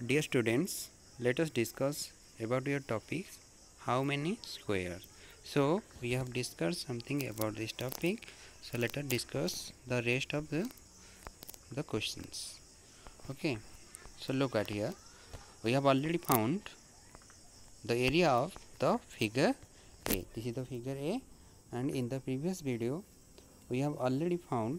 Dear students, let us discuss about your topic, how many squares. So we have discussed something about this topic. So let us discuss the rest of the questions. Okay. So look at here. We have already found the area of the figure A. This is the figure A, and in the previous video we have already found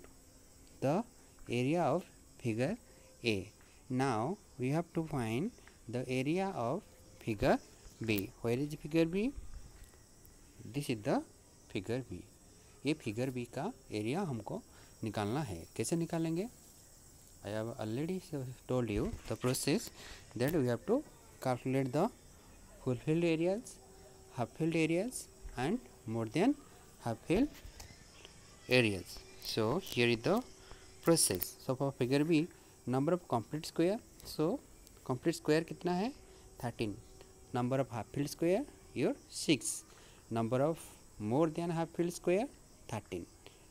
the area of figure A. Now we have to find the area of figure B. Where is figure B? This is the figure B. ये figure B का area हमको निकालना है. कैसे निकालेंगे? I have already told you the process that we have to calculate the fulfilled areas, half filled areas, and more than half filled areas. So here is the process. So for figure B, number of complete square. So complete square कितना है? 13. Number of half filled square, your 6. Number of more than half filled square, 13.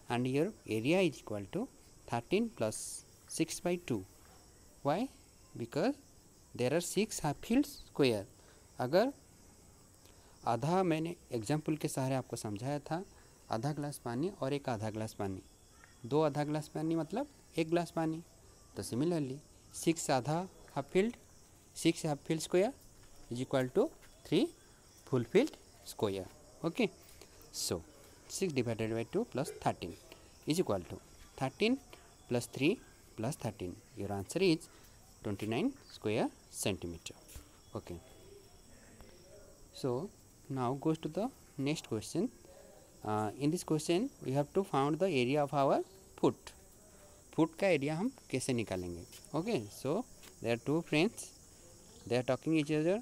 And your area is equal to 13 plus 6 by 2. Why? Because there are 6 half filled square. अगर आधा मैंने example के सहारे आपको समझाया था, आधा ग्लास पानी और एक आधा ग्लास पानी, 2 आधा ग्लास पानी मतलब 1 ग्लास पानी. तो सिमिलरली 6 आधा half filled, 6 half filled square is equal to 3 full filled square. Okay. So 6 divided by 2 plus 13 is equal to 13 plus 3 plus 13. Your answer is 29 square centimeter. Okay. So now goes to the next question. In this question we have to find the area of our foot. Foot का area हम कैसे निकालेंगे? Okay. So there are two friends. They are talking each other.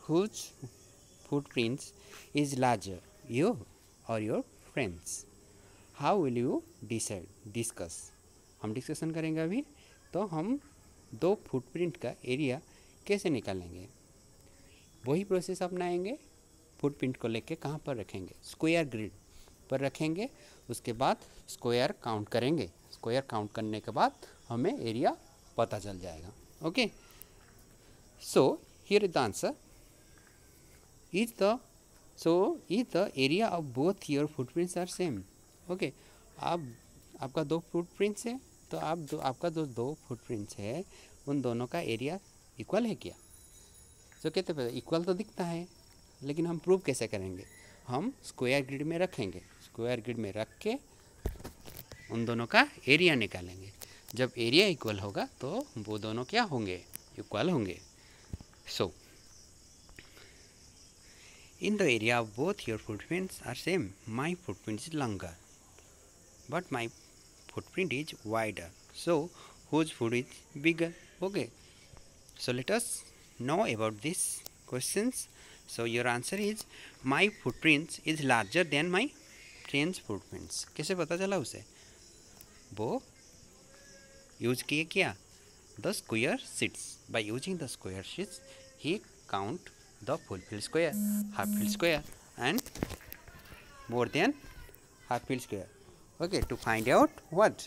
Whose footprints is larger, you or your friends? How will you decide? Discuss. हम discussion करेंगे अभी. तो हम दो फुटप्रिंट का एरिया कैसे निकालेंगे? वही प्रोसेस अपनाएंगे. फुटप्रिंट को लेके कहाँ पर रखेंगे? स्क्वायर ग्रिड पर रखेंगे. उसके बाद स्क्वायर काउंट करेंगे. स्क्वायर काउंट करने के बाद हमें एरिया पता चल जाएगा. Okay. So here is the answer. Is the area of both your footprints are same. Okay. आपका दो फुटप्रिंट्स है, तो आपका जो दो फुटप्रिंट्स है उन दोनों का एरिया इक्वल है क्या? तो कहते हैं इक्वल तो दिखता है, लेकिन हम प्रूव कैसे करेंगे? हम स्क्वायर ग्रिड में रखेंगे. स्क्वायर ग्रिड में रख के उन दोनों का एरिया निकालेंगे. जब एरिया इक्वल होगा तो वो दोनों क्या होंगे? इक्वल होंगे. So in the area of both your footprints are same. My footprint is longer but my footprint is wider. So whose foot is bigger? Okay. So let us know about these questions. So your answer is my footprints is larger than my friend's footprints. कैसे पता चला उसे? वो use किए क्या? The square sheets. By using the square sheets, he count the full field square, half field square, and more than half field square. Okay, to find out what?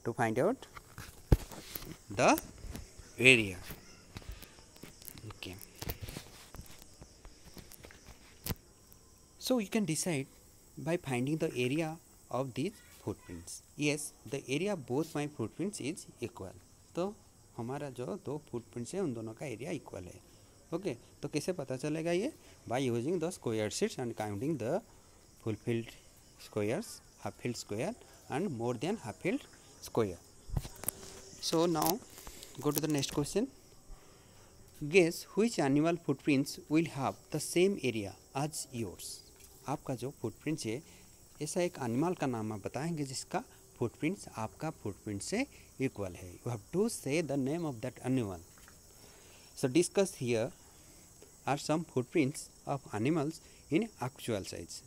To find out the area. Okay. So you can decide by finding the area of these footprints. Yes, the area of both my footprints is equal. तो हमारा जो दो footprints है उन दोनों का area equal है. Okay. तो कैसे पता चलेगा ये? By using the square sheets and counting the fulfilled squares, half filled square and more than half filled square. So now go to the next question. Guess which animal footprints will have the same area as yours. आपका जो footprints है, ऐसा एक animal का नाम आप बताएंगे जिसका फुटप्रिंट्स आपका फुटप्रिंट से इक्वल है. You have to say the name of that animal. So discuss here are some footprints of animals in actual size.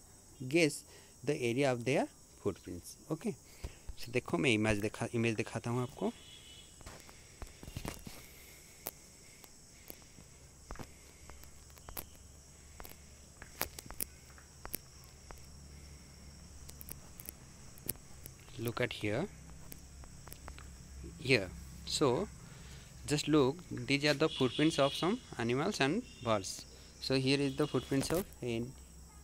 Guess the area of their footprints. Okay. So देखो मैं image दिखाता हूँ आपको. Look at here. So just look, these are the footprints of some animals and birds. So here is the footprints of hen.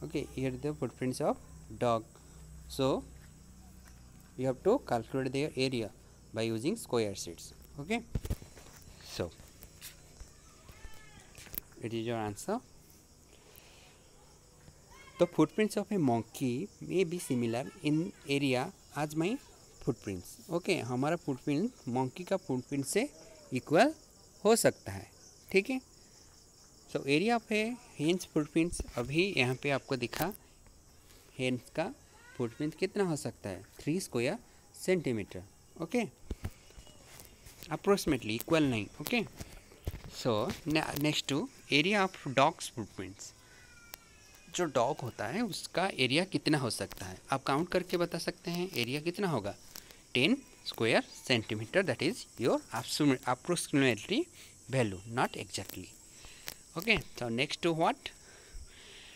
Okay, here is the footprints of dog. So you have to calculate their area by using square sheets. Okay, so it is your answer. The footprints of a monkey may be similar in area as my footprints. Okay, हमारा footprint monkey का footprint से equal हो सकता है. ठीक है. So area of a hen's footprints अभी यहाँ पे आपको दिखा. हेन्स का फुटप्रिंट कितना हो सकता है? 3 square centimetre. Okay, approximately equal नहीं. Okay, so next to area of dogs footprints. जो डॉग होता है उसका एरिया कितना हो सकता है? आप काउंट करके बता सकते हैं एरिया कितना होगा. 10 square centimetre. That is your approximately value, not exactly. Okay, so next to what?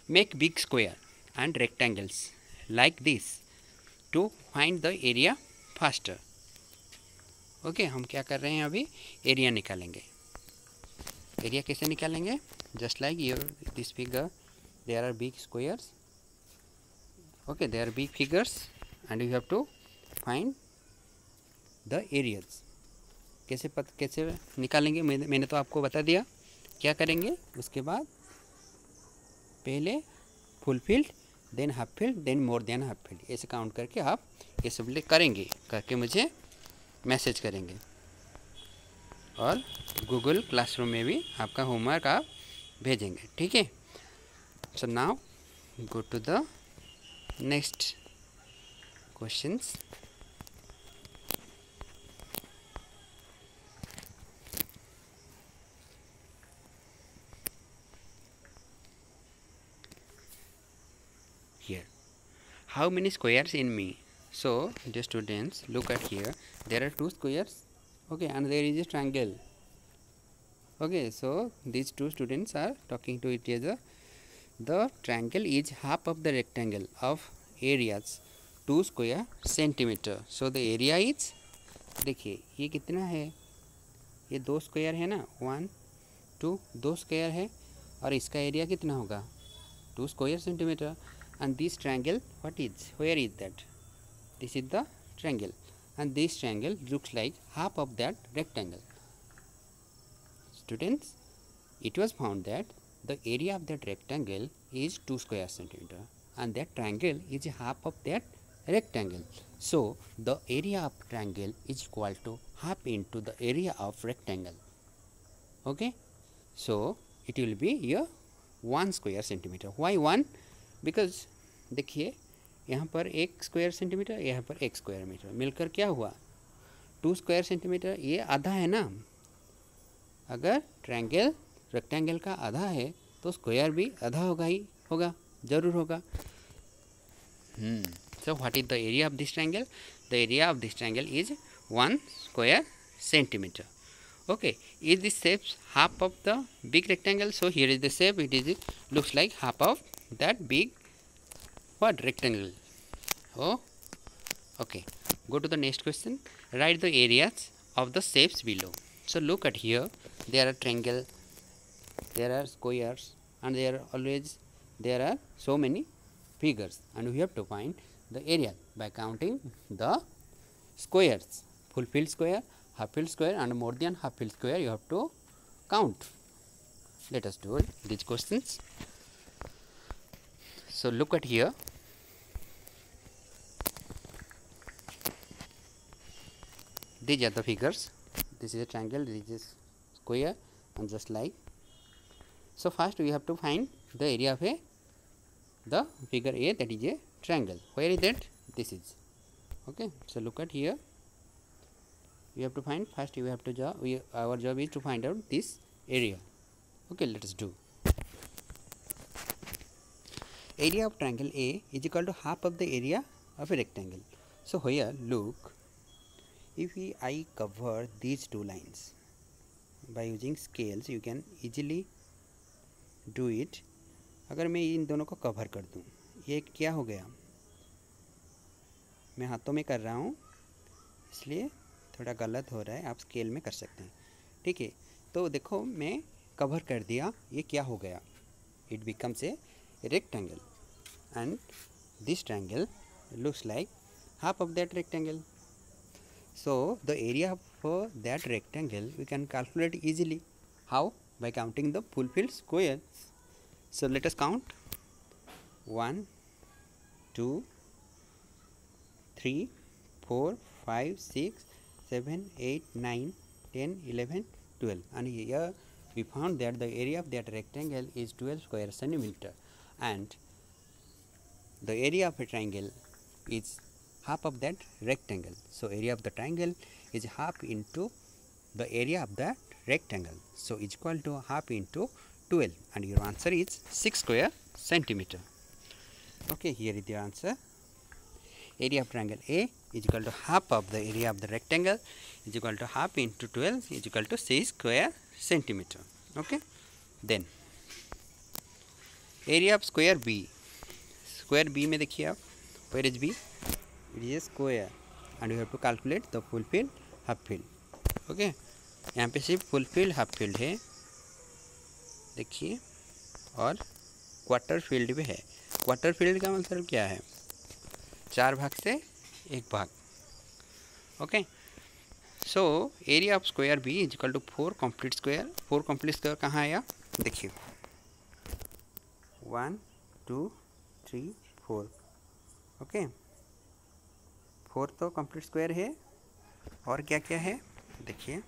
Make big square and rectangles like this to find the area faster. Okay, हम क्या कर रहे हैं अभी? एरिया निकालेंगे. एरिया कैसे निकालेंगे? Just like your this figure. There are big squares. Okay, there are big figures and you have to find the areas. कैसे निकालेंगे? मैंने तो आपको बता दिया. क्या करेंगे उसके बाद? पहले full field, then half field, then more than half field, ऐसे काउंट करके आप ये सब करेंगे. करके मुझे मैसेज करेंगे और गूगल क्लासरूम में भी आपका होमवर्क आप भेजेंगे. ठीक है. So now go to the next questions. Here, how many squares in me? So dear students, look at here. There are 2 squares. Okay, and there is a triangle. Okay, so these 2 students are talking to each other. The triangle is half of the rectangle of areas 2 square centimeter. So the area is, देखिए ये कितना है? ये 2 square है ना. 1 2 2 square है और इसका एरिया कितना होगा? 2 square centimetre. And this triangle what is? Where is that? This is the triangle and this triangle looks like half of that rectangle. Students, it was found that the area of that rectangle is 2 square centimeter and that triangle is half of that rectangle. So the area of triangle is equal to half into the area of rectangle. Okay, so it will be here 1 square centimeter. Why 1? Because देखिए यहाँ पर 1 square centimetre, यहाँ पर 1 square metre, मिलकर क्या हुआ? 2 square centimetre. ये आधा है ना. अगर ट्रायंगल रेक्टेंगल का आधा है तो स्क्वायर भी आधा होगा ही होगा, जरूर होगा. So what is the area of this triangle? The area of this triangle is 1 square centimeter. Okay, is this shape half of the big rectangle? So here is the shape. It looks like half of that big what rectangle. Oh, okay. Go to the next question. Write the areas of the shapes below. So look at here. There are triangle, there are squares, and there are so many figures, and we have to find the area by counting the squares. Full field square, half field square, and more than half field square you have to count. Let us do these questions. So look at here. These are the figures. This is a triangle, this is square, and just like. So first we have to find the area of the figure A, that is a triangle. Where is that? This is. Okay, so look at here. We have to find, first we have to our job is to find out this area. Okay, let us do. Area of triangle A is equal to half of the area of a rectangle. So here look, if I cover these 2 lines by using scales, you can easily do it. अगर मैं इन दोनों को cover कर दूं, ये क्या हो गया? मैं हाथों में कर रहा हूँ इसलिए थोड़ा गलत हो रहा है, आप स्केल में कर सकते हैं. ठीक है। तो देखो मैं कवर कर दिया, ये क्या हो गया, it becomes a rectangle and this triangle looks like half of that rectangle. So the area of that rectangle we can calculate easily. How? By counting the fulfilled squares. So let us count 1 2 3 4 5 6 7 8 9 10 11 12, and here we found that the area of that rectangle is 12 square centimeter, and the area of a triangle is half of that rectangle. So area of the triangle is half into the area of that rectangle, so is equal to half into 12, and your answer is 6 square centimeter. Okay, here is the answer. Area of triangle A is equal to half of the area of the rectangle is equal to half into 12 is equal to 6 square centimeter. Okay, then area of square B. Square B में देखिए आप, where is B? It is a square and you have to calculate the full field, half field. Okay, यहाँ पे सिर्फ full field, half field है देखिए, और quarter field भी है। क्वार्टर फील्ड का मतलब क्या है, 4 भाग से 1 भाग। Okay, so area of square B is equal to 4 complete square. 4 complete square कहाँ आया, देखिए 1 2 3 4। ओके, 4 तो कंप्लीट स्क्वायर है, और क्या क्या है देखिए,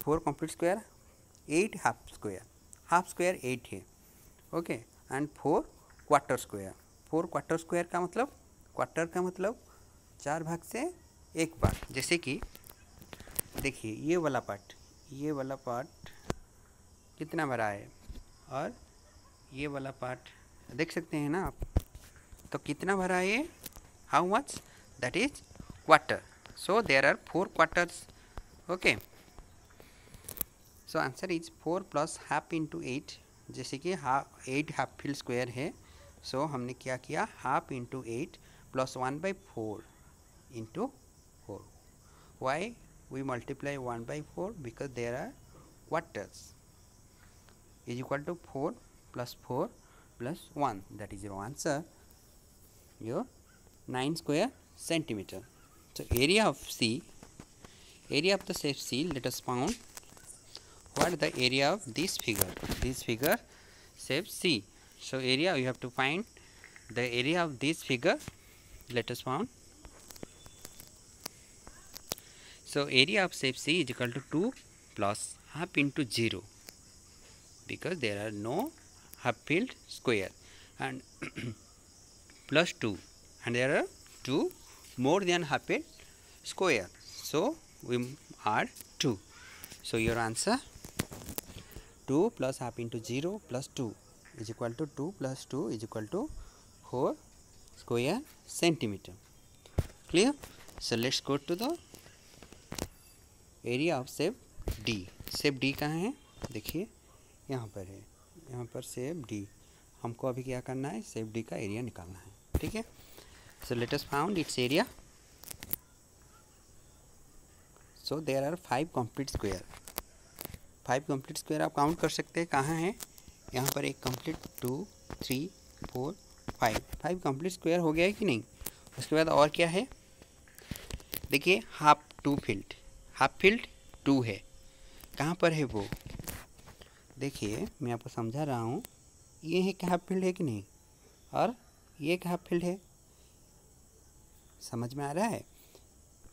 4 complete square, 8 half square, half square 8 है। Okay, and 4 quarter square. 4 quarter square का मतलब, क्वार्टर का मतलब 4 भाग से 1 भाग। जैसे कि देखिए ये वाला पार्ट कितना बड़ा है, और ये वाला पार्ट देख सकते हैं ना आप, तो कितना भरा है, how much, that is quarter. So there are 4 quarters. Okay, so answer is 4 plus half into 8। जैसे कि 8 हाफ फील्ड स्क्वायर है, सो हमने क्या किया, half into 8 plus 1/4 into 4। Why we multiply 1/4, because there are quarters, is equal to 4 plus 4 plus 1, that is your answer, your 9 square centimeter. So area of C, area of the shape C, let us found what is the area of this figure shape C. So area, you have to find the area of this figure, let us found. So area of shape C is equal to 2 plus half into 0, because there are no half filled square, and plus 2, and there are 2 more than half filled square, so we add 2. So your answer, 2 plus half into 0 plus 2 is equal to 2 plus 2 is equal to 4 square centimeter. Clear? So let's go to the area of shape D. shape D कहाँ है, देखिए यहाँ पर है, यहाँ पर shape D। हमको अभी क्या करना है, shape D का एरिया निकालना है, ठीक है। So let us found its area. So there are 5 complete square। 5 complete square आप काउंट कर सकते हैं, कहाँ है, यहाँ पर एक कंप्लीट, 2 3 4 5, 5 कंप्लीट स्क्वायर हो गया है कि नहीं। उसके बाद और क्या है, देखिए हाफ 2 फील्ड, हाफ फील्ड 2 है, कहाँ पर है वो, देखिए मैं आपको समझा रहा हूँ, ये है कि हाफ फील्ड है कि नहीं, और ये एक हाफ फील्ड है, समझ में आ रहा है।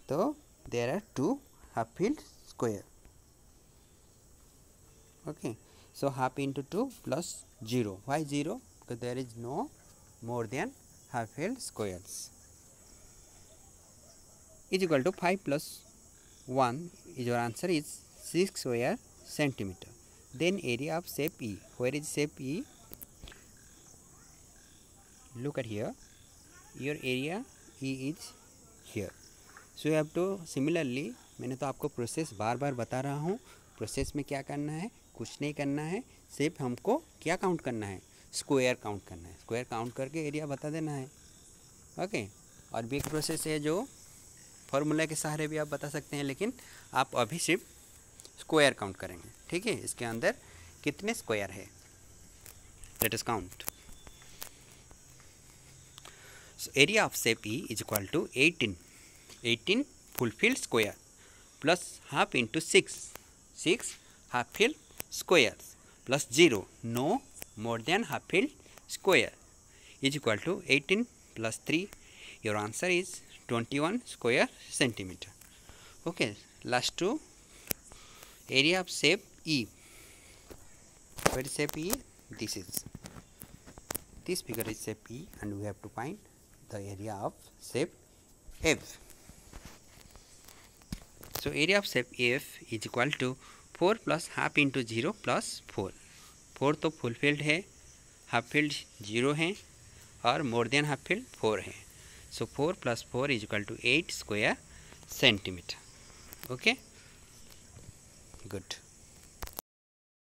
तो there are 2 half field square. Okay, so half into 2 plus 0, why 0, because there is no more than half field squares, is equal to 5 plus 1 is your answer is 6 square centimeter. Then area of shape E, where is shape E, look at here, your area E is here. So you have to similarly, मैंने तो आपको process बार बार बता रहा हूँ, process में क्या करना है, कुछ नहीं करना है, सिर्फ हमको क्या काउंट करना है, स्क्वायर काउंट करना है, स्क्वायर काउंट करके एरिया बता देना है। ओके, और भी एक प्रोसेस है जो फॉर्मूला के सहारे भी आप बता सकते हैं, लेकिन आप अभी सिर्फ स्क्वायर काउंट करेंगे। ठीक है, इसके अंदर कितने स्क्वायर है, let us count. Area of shape E is equal to 18 full filled square plus half into 6 half filled square plus 0 no more than half filled square is equal to 18 plus 3. Your answer is 21 square centimeter. Okay, last two, area of shape E. Where is shape E? This figure is shape E, and we have to find the area of shape F. So area of shape F is equal to 4 plus half into 0 plus 4. 4 तो full field है, half field 0 है, और more than half field 4 है। So 4 plus 4 is equal to 8 square centimetre. Okay, good.